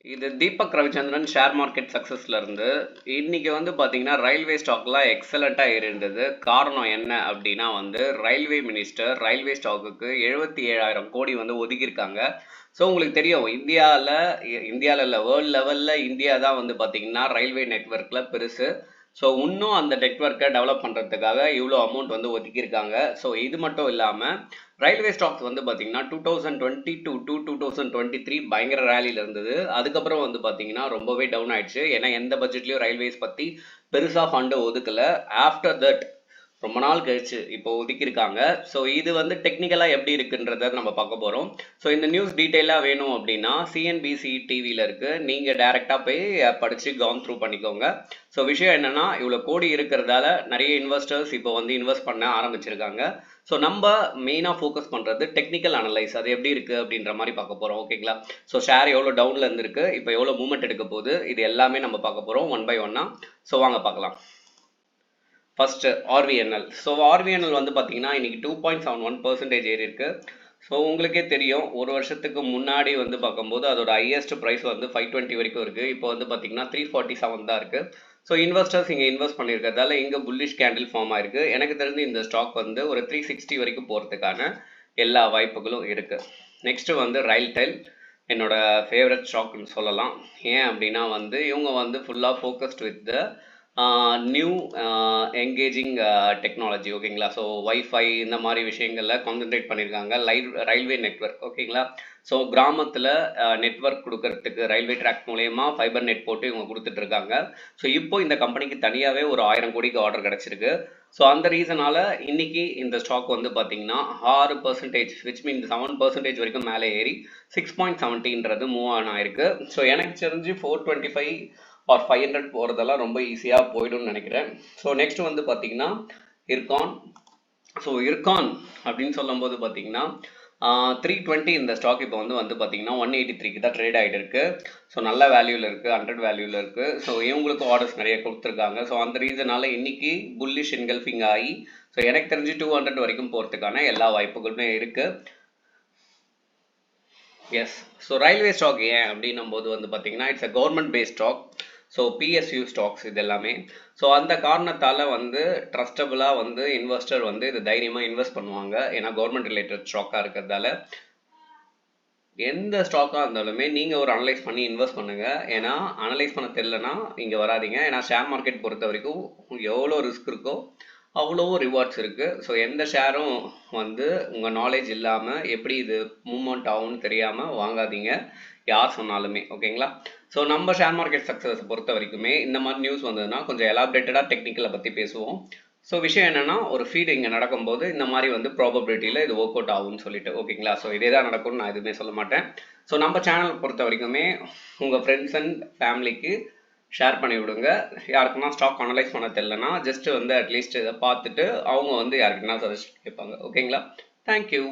இது Deepak Ravichandran share market சக்ஸஸ்ல இருந்து. இன்னைக்கு வந்து பார்த்தீங்கன்னா ரயில்வே ஸ்டாக்லாம் எக்ஸலண்ட்டாக இருந்தது. காரணம் என்ன அப்படின்னா வந்து ரயில்வே மினிஸ்டர் ரயில்வே ஸ்டாக்குக்கு 77,000 கோடி வந்து ஒதுக்கியிருக்காங்க. ஸோ உங்களுக்கு தெரியும் இந்தியாவில் இல்லை, வேர்ல்டு லெவலில் இந்தியா தான் வந்து பார்த்தீங்கன்னா ரயில்வே நெட்ஒர்க்கில் பெருசு. ஸோ இன்னும் அந்த நெட்ஒர்க்கை டெவலப் பண்ணுறதுக்காக இவ்வளோ அமௌண்ட் வந்து ஒதுக்கியிருக்காங்க. ஸோ இது மட்டும் இல்லாமல் ரயில்வே ஸ்டாக்ஸ் வந்து பார்த்தீங்கன்னா 2022 to 2023 பயங்கர ரேலியில் இருந்தது. அதுக்கப்புறம் வந்து பார்த்தீங்கன்னா ரொம்பவே டவுன் ஆயிடுச்சு. ஏன்னா எந்த பட்ஜெட்லையும் ரயில்வேஸ் பற்றி பெருசாக ஃபண்டு ஒதுக்கலை. ஆஃப்டர் தட் ரொம்ப நாள் கழிச்சு இப்போ ஒதுக்கியிருக்காங்க. ஸோ இது வந்து டெக்னிக்கலாக எப்படி இருக்குன்றத நம்ம பார்க்க போகிறோம். ஸோ இந்த நியூஸ் டீட்டெயிலாக வேணும் அப்படின்னா சிஎன்பிசி டிவியில் இருக்குது, நீங்கள் டேரெக்டாக போய் படித்து கவுன் த்ரூ பண்ணிக்கோங்க. ஸோ விஷயம் என்னென்னா இவ்வளோ கோடி இருக்கிறதால நிறைய இன்வெஸ்டர்ஸ் இப்போ வந்து இன்வெஸ்ட் பண்ண ஆரம்பிச்சிருக்காங்க. ஸோ நம்ம மெயினாக ஃபோக்கஸ் பண்ணுறது டெக்னிக்கல் அனலைஸ், அது எப்படி இருக்குது அப்படின்ற மாதிரி பார்க்க போகிறோம். ஓகேங்களா? ஸோ ஷேர் எவ்வளோ டவுனில் இருந்திருக்கு, இப்போ எவ்வளோ மூவ்மெண்ட் எடுக்க போகுது, இது எல்லாமே நம்ம பார்க்க போகிறோம் ஒன் பை ஒன்னாக. ஸோ வாங்க பார்க்கலாம். First RVNL. ஸோ ஆர்விஎன்எல் வந்து பார்த்தீங்கன்னா இன்னைக்கு 2.71% ஏறி இருக்கு. ஸோ உங்களுக்கே தெரியும், ஒரு வருஷத்துக்கு முன்னாடி வந்து பார்க்கும்போது அதோட ஹையஸ்ட் ப்ரைஸ் வந்து 520 வரைக்கும் இருக்குது. இப்போ வந்து பார்த்தீங்கன்னா 347 தான் இருக்குது. ஸோ இன்வெஸ்டர்ஸ் இங்கே இன்வெஸ்ட் பண்ணியிருக்கிறதால இங்கே புல்லிஷ் கேண்டில் ஃபார்ம் ஆயிருக்கு. எனக்கு தெரிஞ்சு இந்த ஸ்டாக் வந்து ஒரு 360 வரைக்கும் போகிறதுக்கான எல்லா வாய்ப்புகளும் இருக்குது. நெக்ஸ்ட் வந்து ரயில்டெல், என்னோட ஃபேவரட் ஸ்டாக்னு சொல்லலாம். ஏன் அப்படின்னா வந்து இவங்க வந்து ஃபுல்லாக focused with the new engaging technology. ஓகேங்களா? ஸோ வைஃபை இந்த மாதிரி விஷயங்களில் கான்சென்ட்ரேட் பண்ணியிருக்காங்க. Railway network. ஓகேங்களா? ஸோ கிராமத்தில் நெட்ஒர்க் கொடுக்கறதுக்கு ரயில்வே ட்ராக் மூலயமா ஃபைபர் நெட் போட்டு இவங்க கொடுத்துட்ருக்காங்க. ஸோ இப்போ இந்த கம்பெனிக்கு தனியாகவே ஒரு 1000 கோடிக்கு ஆர்டர் கிடச்சிருக்கு. ஸோ அந்த ரீசனால் இன்னைக்கு இந்த ஸ்டாக் வந்து பார்த்தீங்கன்னா 6%, விச் மீன் 7% வரைக்கும் மேலே ஏறி 6.70 மூவ் ஆன் ஆயிருக்கு. ஸோ எனக்கு தெரிஞ்சு 425 ஆர் 500 போகிறதெல்லாம் ரொம்ப ஈஸியாக போய்டும்னு நினைக்கிறேன். ஸோ நெக்ஸ்ட் வந்து பார்த்தீங்கன்னா இர்கான். ஸோ இர்கான் அப்படின்னு சொல்லும்போது பார்த்தீங்கன்னா 320 இந்த ஸ்டாக் இப்போ வந்து பார்த்தீங்கன்னா 183க்கு தான் ட்ரேட் ஆகிட்டு இருக்கு. ஸோ நல்ல வேல்யூவில் இருக்குது, 100 வேல்யூவில் இருக்குது. ஸோ இவங்களுக்கு ஆர்டர்ஸ் நிறைய கொடுத்துருக்காங்க. ஸோ அந்த ரீசனால் இன்னைக்கு புல்லிஷ் என்கல்ஃபிங் ஆகி ஸோ எனக்கு தெரிஞ்சு 200 வரைக்கும் போகிறதுக்கான எல்லா வாய்ப்புகளுமே இருக்குது. எஸ். ஸோ ரயில்வே ஸ்டாக் ஏன் அப்படின்னும் போது வந்து பார்த்தீங்கன்னா it's a government based stock. So PSU stocks இது எல்லாமே. ஸோ அந்த காரணத்தால் வந்து ட்ரஸ்டபுளாக வந்து இன்வெஸ்டர் வந்து இது தைரியமாக இன்வெஸ்ட் பண்ணுவாங்க. ஏன்னா கவர்மெண்ட் ரிலேட்டட் ஸ்டாக்காக இருக்கிறதால எந்த ஸ்டாக்காக இருந்தாலுமே நீங்கள் ஒரு அனலைஸ் பண்ணி இன்வெஸ்ட் பண்ணுங்கள். ஏன்னா அனலைஸ் பண்ண தெரியலனா இங்கே வராதிங்க. ஏன்னா ஷேர் மார்க்கெட் பொறுத்த வரைக்கும் எவ்வளோ ரிஸ்க் இருக்கோ அவ்வளோ ரிவார்ட்ஸ் இருக்குது. ஸோ எந்த ஷேரும் வந்து உங்கள் நாலேஜ் இல்லாமல் எப்படி இது மூவ்மெண்ட் ஆகும்னு தெரியாமல் வாங்காதீங்க, யார் சொன்னாலுமே. ஓகேங்களா? ஸோ நம்ம ஷேர் மார்க்கெட் சக்ஸஸ் பொறுத்த வரைக்குமே இந்த மாதிரி நியூஸ் வந்ததுன்னா கொஞ்சம் எலாபரேட்டடாக டெக்னிக்கலை பற்றி பேசுவோம். ஸோ விஷயம் என்னென்னா ஒரு ஃபீட் இங்கே நடக்கும்போது இந்த மாதிரி வந்து ப்ராபபிலிட்டியில் இது ஒர்க் அவுட் ஆகும்னு சொல்லிட்டு. ஓகேங்களா? ஸோ இதே தான் நடக்கும்னு நான் எதுவுமே சொல்ல மாட்டேன். ஸோ நம்ம சேனல் பொறுத்த வரைக்குமே உங்கள் ஃப்ரெண்ட்ஸ் அண்ட் ஃபேமிலிக்கு ஷேர் பண்ணி விடுங்க. யாருக்குன்னா ஸ்டாக் அனலைஸ் பண்ண தெரியலனா ஜஸ்ட் வந்து அட்லீஸ்ட் இதை பார்த்துட்டு அவங்க வந்து யாருக்குன்னா சஜஸ்ட் கேட்பாங்க. ஓகேங்களா? தேங்க்யூ.